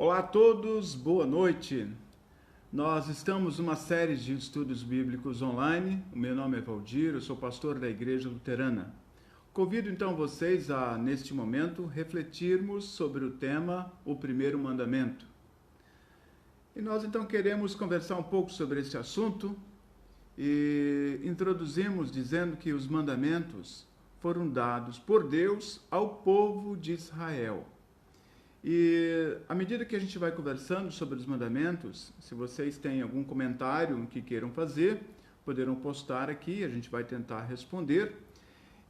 Olá a todos, boa noite. Nós estamos numa série de estudos bíblicos online. O meu nome é Valdir, eu sou pastor da Igreja Luterana. Convido então vocês a, neste momento, refletirmos sobre o tema O Primeiro Mandamento. E nós então queremos conversar um pouco sobre esse assunto e introduzimos dizendo que os mandamentos foram dados por Deus ao povo de Israel. E à medida que a gente vai conversando sobre os mandamentos, se vocês têm algum comentário que queiram fazer, poderão postar aqui, a gente vai tentar responder.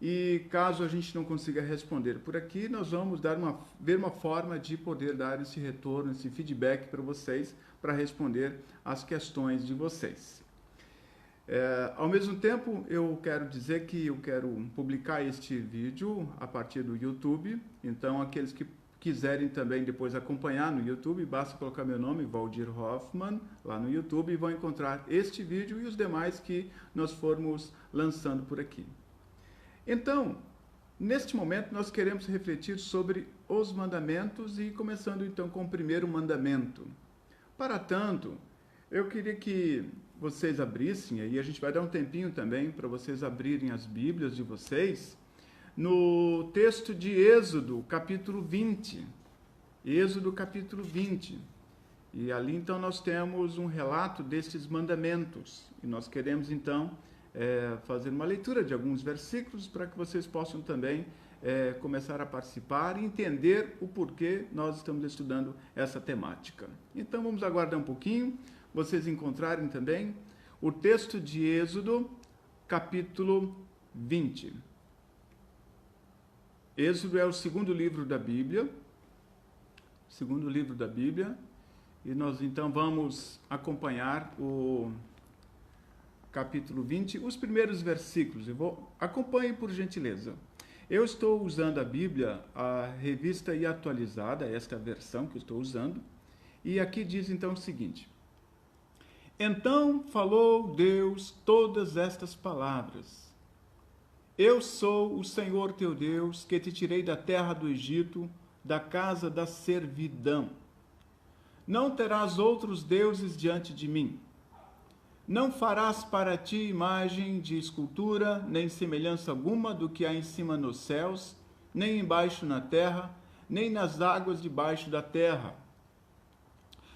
E caso a gente não consiga responder por aqui, nós vamos ver uma forma de poder dar esse retorno, esse feedback para vocês, para responder as questões de vocês. Ao mesmo tempo, eu quero dizer que eu quero publicar este vídeo a partir do YouTube, então aqueles que quiserem também depois acompanhar no YouTube, basta colocar meu nome, Valdir Hoffmann, lá no YouTube, e vão encontrar este vídeo e os demais que nós formos lançando por aqui. Então, neste momento, nós queremos refletir sobre os mandamentos e começando então com o primeiro mandamento. Para tanto, eu queria que vocês abrissem, aí a gente vai dar um tempinho também para vocês abrirem as Bíblias de vocês, no texto de Êxodo, capítulo 20. Êxodo, capítulo 20. E ali, então, nós temos um relato destes mandamentos. E nós queremos, então, fazer uma leitura de alguns versículos para que vocês possam também começar a participar e entender o porquê nós estamos estudando essa temática. Então, vamos aguardar um pouquinho, vocês encontrarem também o texto de Êxodo, capítulo 20. Êxodo é o segundo livro da Bíblia, e nós então vamos acompanhar o capítulo 20, os primeiros versículos. Acompanhe por gentileza. Eu estou usando a Bíblia, a revista e atualizada, esta versão que eu estou usando, e aqui diz então o seguinte: Então falou Deus todas estas palavras. Eu sou o Senhor teu Deus, que te tirei da terra do Egito, da casa da servidão. Não terás outros deuses diante de mim. Não farás para ti imagem de escultura, nem semelhança alguma do que há em cima nos céus, nem embaixo na terra, nem nas águas debaixo da terra.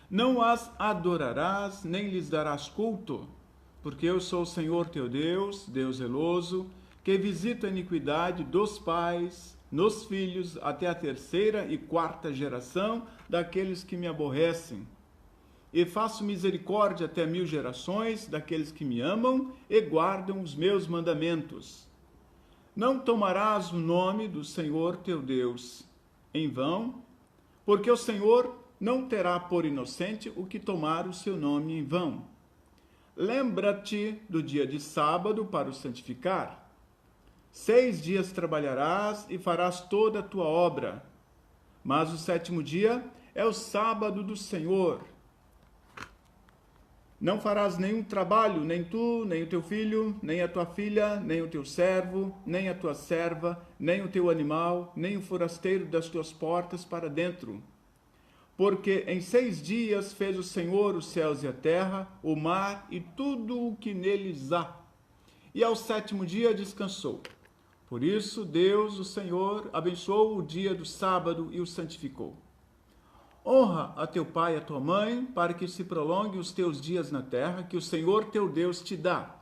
Não as adorarás, nem lhes darás culto, porque eu sou o Senhor teu Deus, Deus zeloso, que visita a iniquidade dos pais nos filhos até a terceira e quarta geração daqueles que me aborrecem. E faço misericórdia até 1000 gerações daqueles que me amam e guardam os meus mandamentos. Não tomarás o nome do Senhor teu Deus em vão, porque o Senhor não terá por inocente o que tomar o seu nome em vão. Lembra-te do dia de sábado para o santificar. 6 dias trabalharás e farás toda a tua obra, mas o 7º dia é o sábado do Senhor. Não farás nenhum trabalho, nem tu, nem o teu filho, nem a tua filha, nem o teu servo, nem a tua serva, nem o teu animal, nem o forasteiro das tuas portas para dentro. Porque em 6 dias fez o Senhor os céus e a terra, o mar e tudo o que neles há. E ao 7º dia descansou. Por isso, Deus, o Senhor, abençoou o dia do sábado e o santificou. Honra a teu pai e a tua mãe, para que se prolongue os teus dias na terra, que o Senhor teu Deus te dá.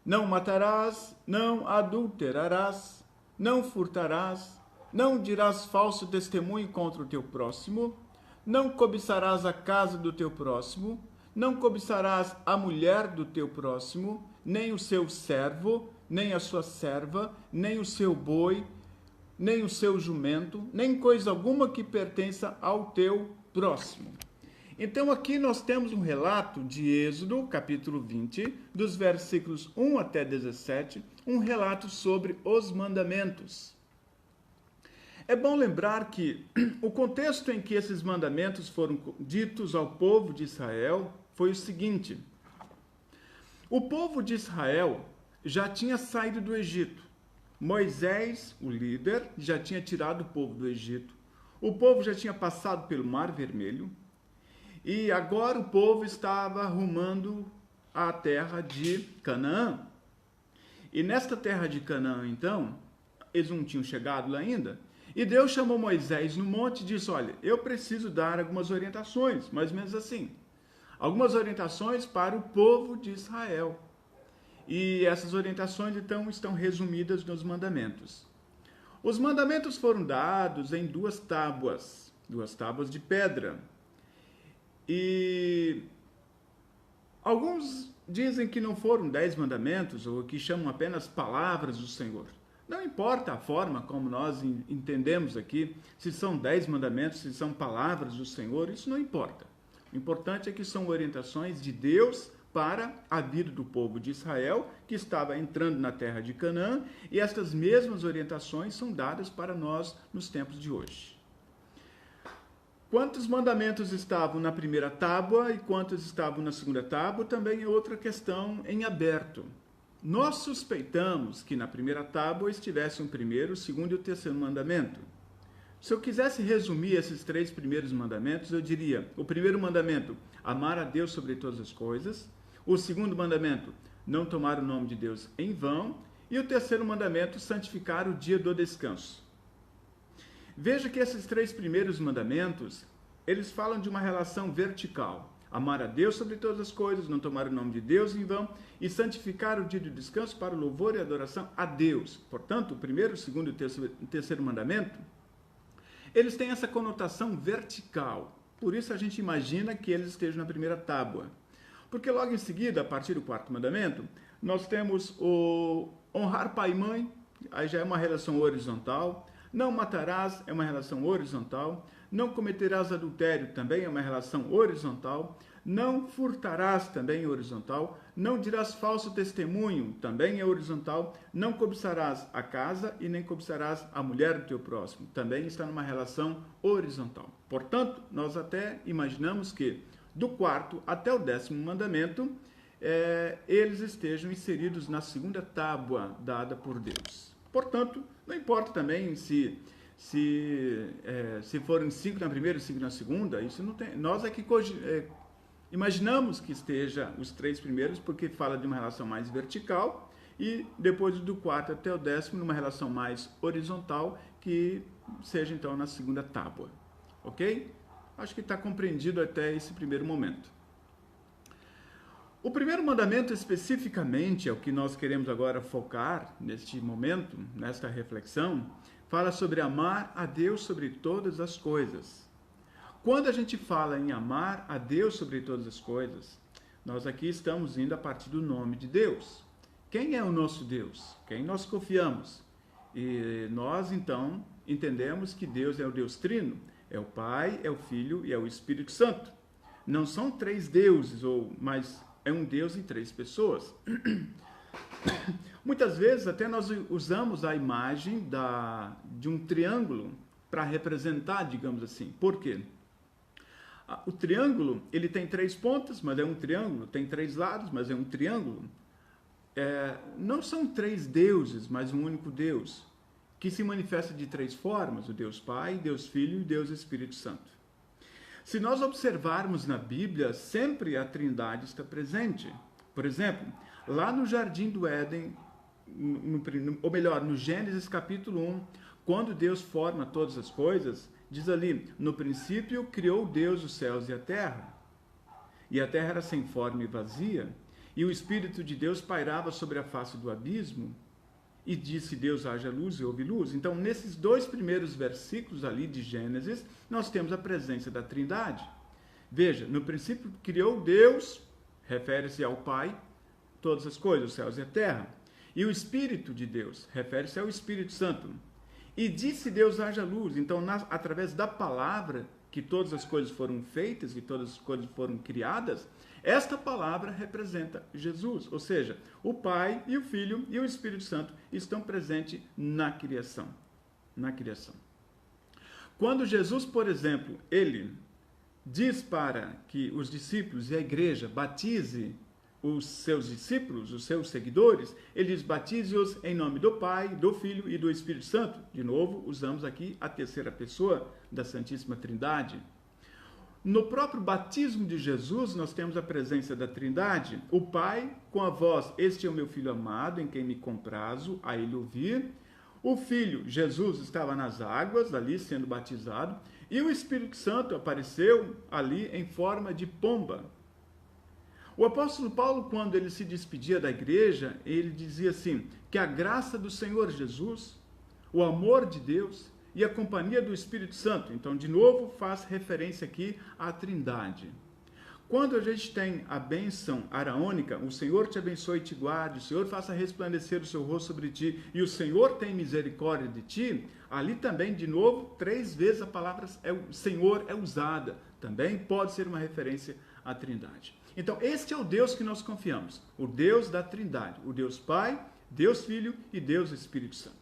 Não matarás, não adulterarás, não furtarás, não dirás falso testemunho contra o teu próximo, não cobiçarás a casa do teu próximo, não cobiçarás a mulher do teu próximo, nem o seu servo, nem a sua serva, nem o seu boi, nem o seu jumento, nem coisa alguma que pertença ao teu próximo. Então aqui nós temos um relato de Êxodo, capítulo 20, dos versículos 1 até 17, um relato sobre os mandamentos. É bom lembrar que o contexto em que esses mandamentos foram ditos ao povo de Israel foi o seguinte: o povo de Israel já tinha saído do Egito. Moisés, o líder, já tinha tirado o povo do Egito. O povo já tinha passado pelo Mar Vermelho e agora o povo estava rumando à terra de Canaã. E nesta terra de Canaã, então, eles não tinham chegado lá ainda, e Deus chamou Moisés no monte e disse, olha, eu preciso dar algumas orientações, mais ou menos assim, algumas orientações para o povo de Israel. E essas orientações, então, estão resumidas nos mandamentos. Os mandamentos foram dados em duas tábuas de pedra. E alguns dizem que não foram 10 mandamentos, ou que chamam apenas palavras do Senhor. Não importa a forma como nós entendemos aqui, se são 10 mandamentos, se são palavras do Senhor, isso não importa. O importante é que são orientações de Deus para a vida do povo de Israel, que estava entrando na terra de Canaã, e estas mesmas orientações são dadas para nós nos tempos de hoje. Quantos mandamentos estavam na primeira tábua e quantos estavam na segunda tábua também é outra questão em aberto. Nós suspeitamos que na primeira tábua estivesse o primeiro, o segundo e o terceiro mandamento. Se eu quisesse resumir esses 3 primeiros mandamentos, eu diria: o primeiro mandamento, amar a Deus sobre todas as coisas; o segundo mandamento, não tomar o nome de Deus em vão; e o terceiro mandamento, santificar o dia do descanso. Veja que esses 3 primeiros mandamentos, eles falam de uma relação vertical. Amar a Deus sobre todas as coisas, não tomar o nome de Deus em vão e santificar o dia de descanso para o louvor e adoração a Deus. Portanto, o primeiro, o segundo e o terceiro mandamento, eles têm essa conotação vertical. Por isso a gente imagina que eles estejam na primeira tábua. Porque logo em seguida, a partir do 4º mandamento, nós temos o honrar pai e mãe, aí já é uma relação horizontal. Não matarás é uma relação horizontal. Não cometerás adultério também é uma relação horizontal. Não furtarás também é horizontal. Não dirás falso testemunho também é horizontal. Não cobiçarás a casa e nem cobiçarás a mulher do teu próximo. Também está numa relação horizontal. Portanto, nós até imaginamos que do 4º até o 10º mandamento, eles estejam inseridos na segunda tábua dada por Deus. Portanto, não importa também se forem 5 na primeira e 5 na segunda, isso não tem. Nós aqui imaginamos que esteja os 3 primeiros, porque fala de uma relação mais vertical, e depois do 4º até o 10º, numa relação mais horizontal, que seja então na segunda tábua. Ok? Acho que está compreendido até esse primeiro momento. O primeiro mandamento, especificamente, é o que nós queremos agora focar neste momento, nesta reflexão, fala sobre amar a Deus sobre todas as coisas. Quando a gente fala em amar a Deus sobre todas as coisas, nós aqui estamos indo a partir do nome de Deus. Quem é o nosso Deus? Quem nós confiamos? E nós, então, entendemos que Deus é o Deus Trino, é o Pai, é o Filho e é o Espírito Santo. Não são 3 deuses, mas é um Deus em 3 pessoas. Muitas vezes até nós usamos a imagem de um triângulo para representar, digamos assim. Por quê? O triângulo, ele tem 3 pontas, mas é um triângulo. Tem 3 lados, mas é um triângulo. Não são 3 deuses, mas um único Deus, que se manifesta de 3 formas: o Deus Pai, Deus Filho e Deus Espírito Santo. Se nós observarmos na Bíblia, sempre a Trindade está presente. Por exemplo, lá no Jardim do Éden, ou melhor, no Gênesis capítulo 1, quando Deus forma todas as coisas, diz ali: no princípio criou Deus os céus e a terra terra era sem forma e vazia, e o Espírito de Deus pairava sobre a face do abismo, e disse Deus: haja luz, e houve luz. Então, nesses 2 primeiros versículos ali de Gênesis, nós temos a presença da Trindade. Veja, no princípio criou Deus, refere-se ao Pai, todas as coisas, os céus e a terra. E o Espírito de Deus, refere-se ao Espírito Santo. E disse Deus: haja luz. Então, através da palavra, que todas as coisas foram feitas e todas as coisas foram criadas, esta palavra representa Jesus, ou seja, o Pai e o Filho e o Espírito Santo estão presentes na criação. Na criação. Quando Jesus, por exemplo, ele diz para que os discípulos e a igreja batize os seus discípulos, os seus seguidores, ele diz: batize-os em nome do Pai, do Filho e do Espírito Santo. De novo, usamos aqui a terceira pessoa da Santíssima Trindade. No próprio batismo de Jesus, nós temos a presença da Trindade, o Pai com a voz: este é o meu Filho amado, em quem me comprazo a ele ouvir. O Filho, Jesus, estava nas águas, ali sendo batizado, e o Espírito Santo apareceu ali em forma de pomba. O apóstolo Paulo, quando ele se despedia da igreja, ele dizia assim, que a graça do Senhor Jesus, o amor de Deus e a companhia do Espírito Santo, então, de novo, faz referência aqui à Trindade. Quando a gente tem a bênção araônica, o Senhor te abençoe e te guarde, o Senhor faça resplandecer o seu rosto sobre ti, e o Senhor tem misericórdia de ti, ali também, de novo, 3 vezes a palavra Senhor é usada. Também pode ser uma referência à Trindade. Então, este é o Deus que nós confiamos, o Deus da Trindade, o Deus Pai, Deus Filho e Deus Espírito Santo.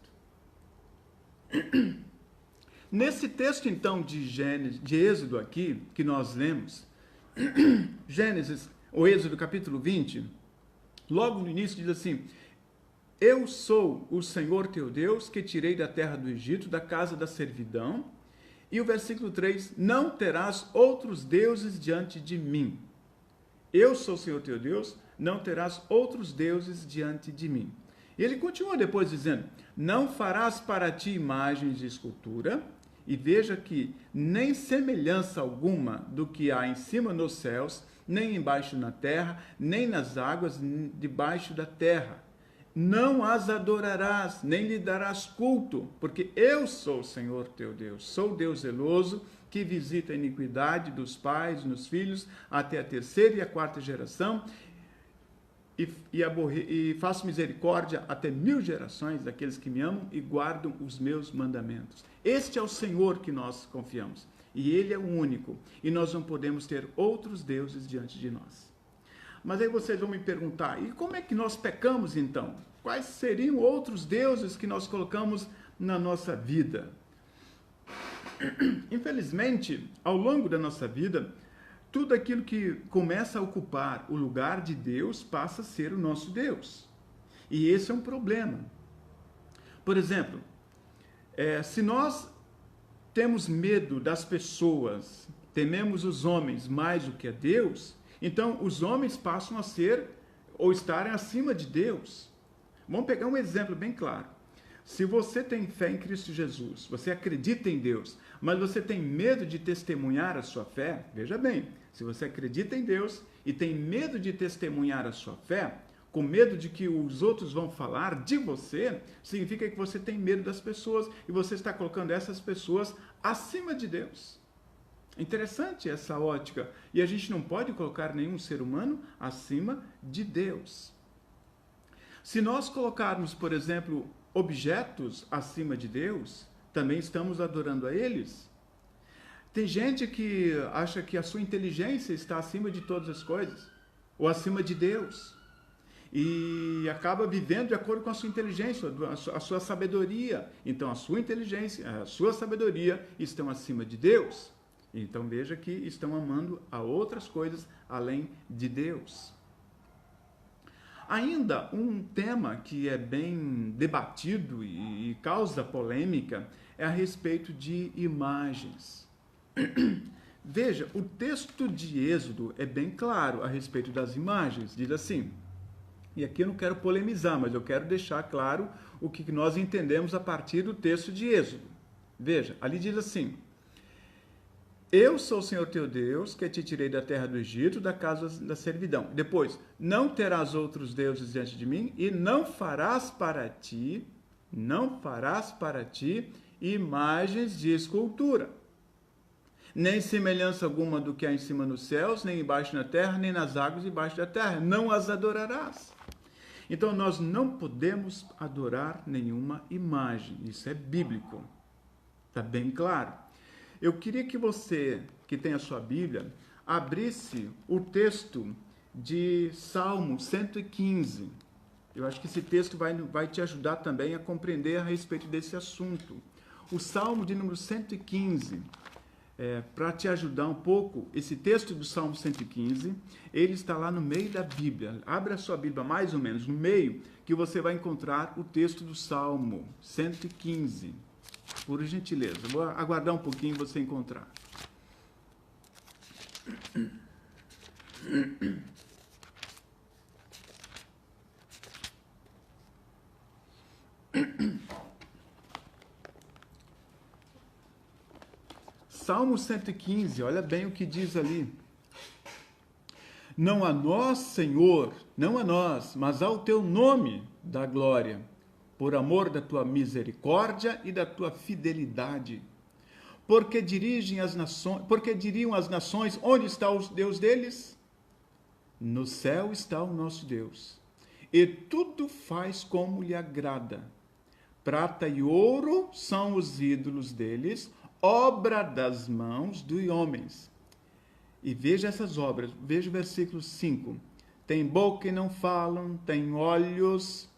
Nesse texto, então, de Êxodo aqui, que nós lemos, Gênesis, o Êxodo capítulo 20, logo no início diz assim: eu sou o Senhor teu Deus, que tirei da terra do Egito, da casa da servidão. E o versículo 3, não terás outros deuses diante de mim. Eu sou o Senhor teu Deus, não terás outros deuses diante de mim. E ele continua depois dizendo: não farás para ti imagens de escultura, e veja que nem semelhança alguma do que há em cima nos céus, nem embaixo na terra, nem nas águas debaixo da terra. Não as adorarás, nem lhe darás culto, porque eu sou o Senhor teu Deus, sou Deus zeloso, que visita a iniquidade dos pais nos filhos, até a 3ª e a 4ª geração, e faço misericórdia até 1000 gerações daqueles que me amam e guardam os meus mandamentos. Este é o Senhor que nós confiamos, e Ele é o único, e nós não podemos ter outros deuses diante de nós. Mas aí vocês vão me perguntar, e como é que nós pecamos então? Quais seriam outros deuses que nós colocamos na nossa vida? Infelizmente, ao longo da nossa vida, tudo aquilo que começa a ocupar o lugar de Deus passa a ser o nosso Deus. E esse é um problema. Por exemplo, se nós temos medo das pessoas, tememos os homens mais do que a Deus, então os homens passam a ser ou estarem acima de Deus. Vamos pegar um exemplo bem claro. Se você tem fé em Cristo Jesus, você acredita em Deus, mas você tem medo de testemunhar a sua fé, veja bem, se você acredita em Deus e tem medo de testemunhar a sua fé, com medo de que os outros vão falar de você, significa que você tem medo das pessoas e você está colocando essas pessoas acima de Deus. Interessante essa ótica. E a gente não pode colocar nenhum ser humano acima de Deus. Se nós colocarmos, por exemplo, objetos acima de Deus, também estamos adorando a eles. Tem gente que acha que a sua inteligência está acima de todas as coisas, ou acima de Deus, e acaba vivendo de acordo com a sua inteligência, a sua sabedoria. Então a sua inteligência, a sua sabedoria estão acima de Deus. Então veja que estão amando a outras coisas além de Deus. Ainda um tema que é bem debatido e causa polêmica é a respeito de imagens. Veja, o texto de Êxodo é bem claro a respeito das imagens. Diz assim, e aqui eu não quero polemizar, mas eu quero deixar claro o que nós entendemos a partir do texto de Êxodo. Veja, ali diz assim: eu sou o Senhor teu Deus, que te tirei da terra do Egito, da casa da servidão. Depois, não terás outros deuses diante de mim, e não farás para ti imagens de escultura, nem semelhança alguma do que há em cima nos céus, nem embaixo na terra, nem nas águas debaixo da terra. Não as adorarás. Então, nós não podemos adorar nenhuma imagem. Isso é bíblico. Está bem claro. Eu queria que você, que tem a sua Bíblia, abrisse o texto de Salmo 115. Eu acho que esse texto vai te ajudar também a compreender a respeito desse assunto. O Salmo de número 115. para te ajudar um pouco, esse texto do Salmo 115, ele está lá no meio da Bíblia. Abre a sua Bíblia mais ou menos no meio, que você vai encontrar o texto do Salmo 115. Por gentileza, vou aguardar um pouquinho você encontrar. Salmo 115, olha bem o que diz ali. Não a nós, Senhor, não a nós, mas ao teu nome dá glória, por amor da tua misericórdia e da tua fidelidade. Porque diriam as nações, onde está o Deus deles? No céu está o nosso Deus, e tudo faz como lhe agrada. Prata e ouro são os ídolos deles, obra das mãos dos homens. E veja essas obras, veja o versículo 5. Tem boca e não falam, tem olhos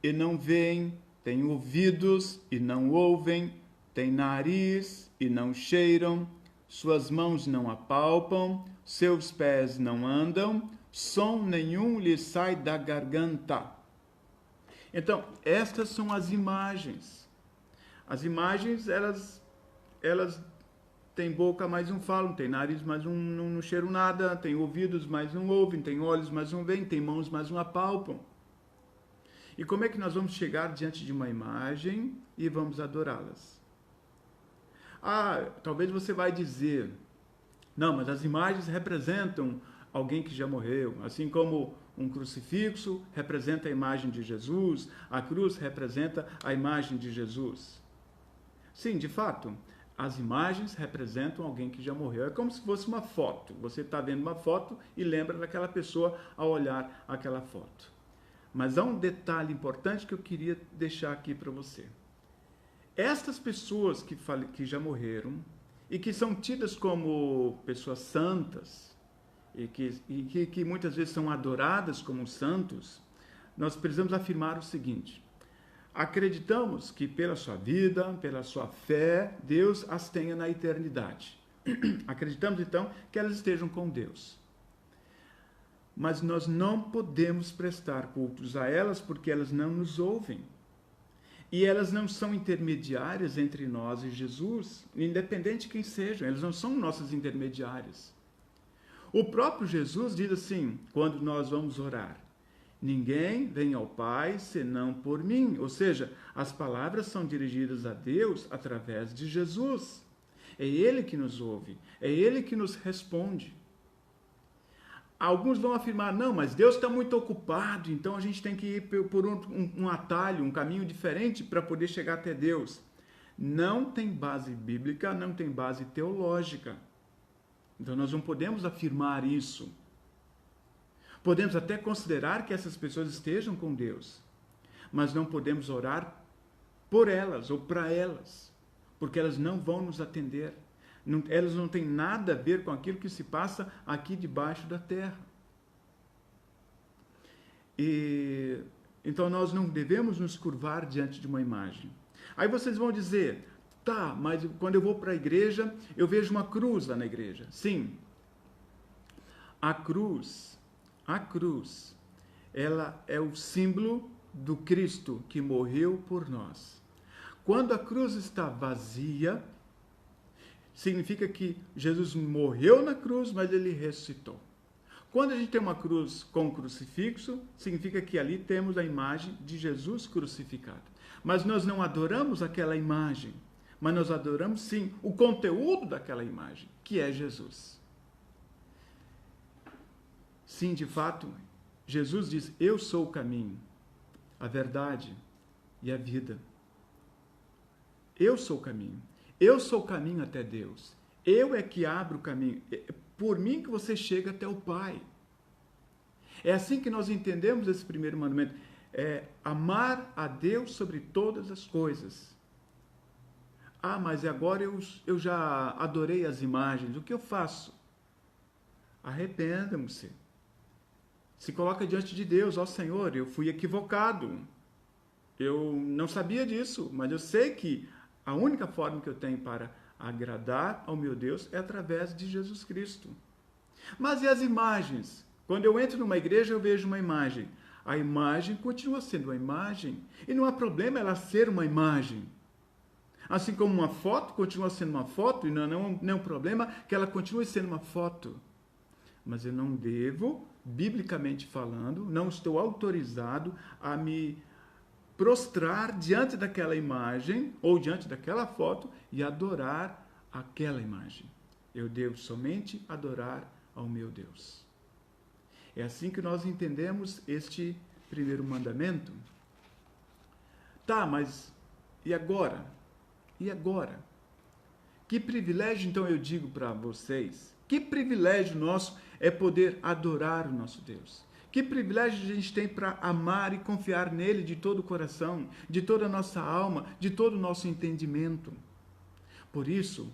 e não veem, tem ouvidos e não ouvem, tem nariz e não cheiram, suas mãos não apalpam, seus pés não andam, som nenhum lhes sai da garganta. Então, estas são as imagens. As imagens, elas têm boca, mas não falam, tem nariz, mas não cheiram nada, tem ouvidos, mas não ouvem, tem olhos, mas não veem, tem mãos, mas não apalpam. E como é que nós vamos chegar diante de uma imagem e vamos adorá-las? Talvez você vai dizer, não, mas as imagens representam alguém que já morreu, assim como um crucifixo representa a imagem de Jesus, a cruz representa a imagem de Jesus. Sim, de fato, as imagens representam alguém que já morreu. É como se fosse uma foto. Você está vendo uma foto e lembra daquela pessoa ao olhar aquela foto. Mas há um detalhe importante que eu queria deixar aqui para você. Estas pessoas que já morreram e que são tidas como pessoas santas e que muitas vezes são adoradas como santos, nós precisamos afirmar o seguinte: acreditamos que pela sua vida, pela sua fé, Deus as tenha na eternidade. Acreditamos então que elas estejam com Deus. Mas nós não podemos prestar cultos a elas porque elas não nos ouvem. E elas não são intermediárias entre nós e Jesus, independente de quem sejam, elas não são nossas intermediárias. O próprio Jesus diz assim, quando nós vamos orar: ninguém vem ao Pai senão por mim. Ou seja, as palavras são dirigidas a Deus através de Jesus. É Ele que nos ouve, é Ele que nos responde. Alguns vão afirmar, não, mas Deus está muito ocupado, então a gente tem que ir por um atalho, um caminho diferente para poder chegar até Deus. Não tem base bíblica, não tem base teológica. Então nós não podemos afirmar isso. Podemos até considerar que essas pessoas estejam com Deus, mas não podemos orar por elas ou para elas, porque elas não vão nos atender. Elas não têm nada a ver com aquilo que se passa aqui debaixo da terra. Então nós não devemos nos curvar diante de uma imagem. Aí vocês vão dizer, tá, mas quando eu vou para a igreja, eu vejo uma cruz lá na igreja. Sim, a cruz, ela é o símbolo do Cristo que morreu por nós. Quando a cruz está vazia, significa que Jesus morreu na cruz, mas ele ressuscitou. Quando a gente tem uma cruz com crucifixo, significa que ali temos a imagem de Jesus crucificado. Mas nós não adoramos aquela imagem, mas nós adoramos sim o conteúdo daquela imagem, que é Jesus. Sim, de fato, Jesus diz, eu sou o caminho, a verdade e a vida. Eu sou o caminho. Eu sou o caminho até Deus. Eu é que abro o caminho. É por mim que você chega até o Pai. É assim que nós entendemos esse primeiro mandamento. É amar a Deus sobre todas as coisas. Ah, mas agora eu já adorei as imagens. O que eu faço? Arrependa-se. Se coloca diante de Deus. Ó Senhor, eu fui equivocado. Eu não sabia disso, mas eu sei que a única forma que eu tenho para Agradar ao meu Deus é através de Jesus Cristo. Mas e as imagens? Quando eu entro numa igreja, eu vejo uma imagem. A imagem continua sendo uma imagem. E não há problema ela ser uma imagem. Assim como uma foto continua sendo uma foto, e não é um problema que ela continue sendo uma foto. Mas eu não devo, biblicamente falando, não estou autorizado a me prostrar diante daquela imagem ou diante daquela foto e adorar aquela imagem. Eu devo somente adorar ao meu Deus. É assim que nós entendemos este primeiro mandamento. Tá, mas e agora? E agora? Que privilégio, então, eu digo para vocês, que privilégio nosso é poder adorar o nosso Deus. Que privilégio a gente tem para amar e confiar nele de todo o coração, de toda a nossa alma, de todo o nosso entendimento. Por isso,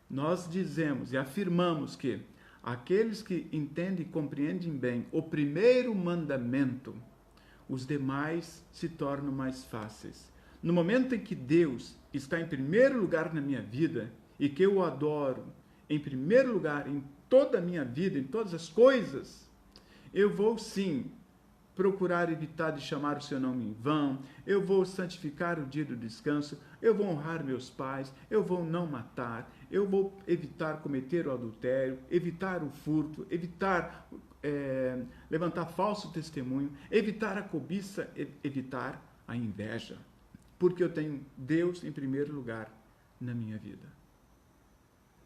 nós dizemos e afirmamos que aqueles que entendem e compreendem bem o primeiro mandamento, os demais se tornam mais fáceis. No momento em que Deus está em primeiro lugar na minha vida e que eu o adoro em primeiro lugar em toda a minha vida, em todas as coisas, eu vou sim procurar evitar de chamar o seu nome em vão, eu vou santificar o dia do descanso, eu vou honrar meus pais, eu vou não matar, eu vou evitar cometer o adultério, evitar o furto, evitar levantar falso testemunho, evitar a cobiça, evitar a inveja, porque eu tenho Deus em primeiro lugar na minha vida.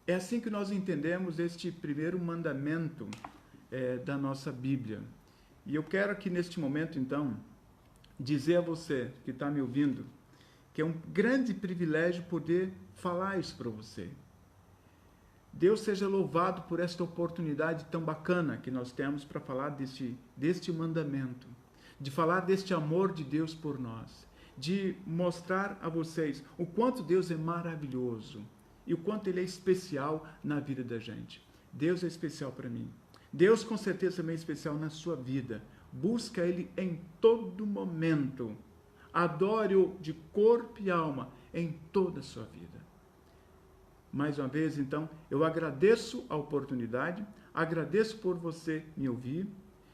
É assim que nós entendemos este primeiro mandamento da nossa Bíblia. E eu quero aqui neste momento, então, dizer a você que está me ouvindo que é um grande privilégio poder falar isso para você. Deus seja louvado por esta oportunidade tão bacana que nós temos para falar deste mandamento, de falar deste amor de Deus por nós, de mostrar a vocês o quanto Deus é maravilhoso e o quanto Ele é especial na vida da gente. Deus é especial para mim. Deus com certeza também é especial na sua vida. Busca Ele em todo momento. Adore-o de corpo e alma em toda a sua vida. Mais uma vez, então, eu agradeço a oportunidade, agradeço por você me ouvir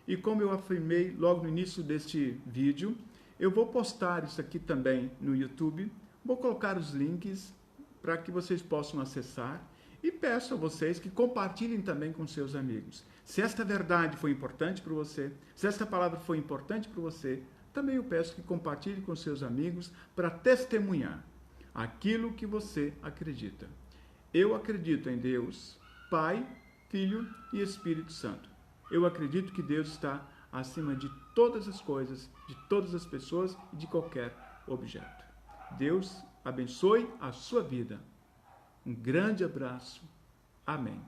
e como eu afirmei logo no início deste vídeo, eu vou postar isso aqui também no YouTube, vou colocar os links para que vocês possam acessar e peço a vocês que compartilhem também com seus amigos. Se esta verdade foi importante para você, se esta palavra foi importante para você, também eu peço que compartilhe com seus amigos para testemunhar aquilo que você acredita. Eu acredito em Deus, Pai, Filho e Espírito Santo. Eu acredito que Deus está acima de todas as coisas, de todas as pessoas e de qualquer objeto. Deus abençoe a sua vida. Um grande abraço. Amém.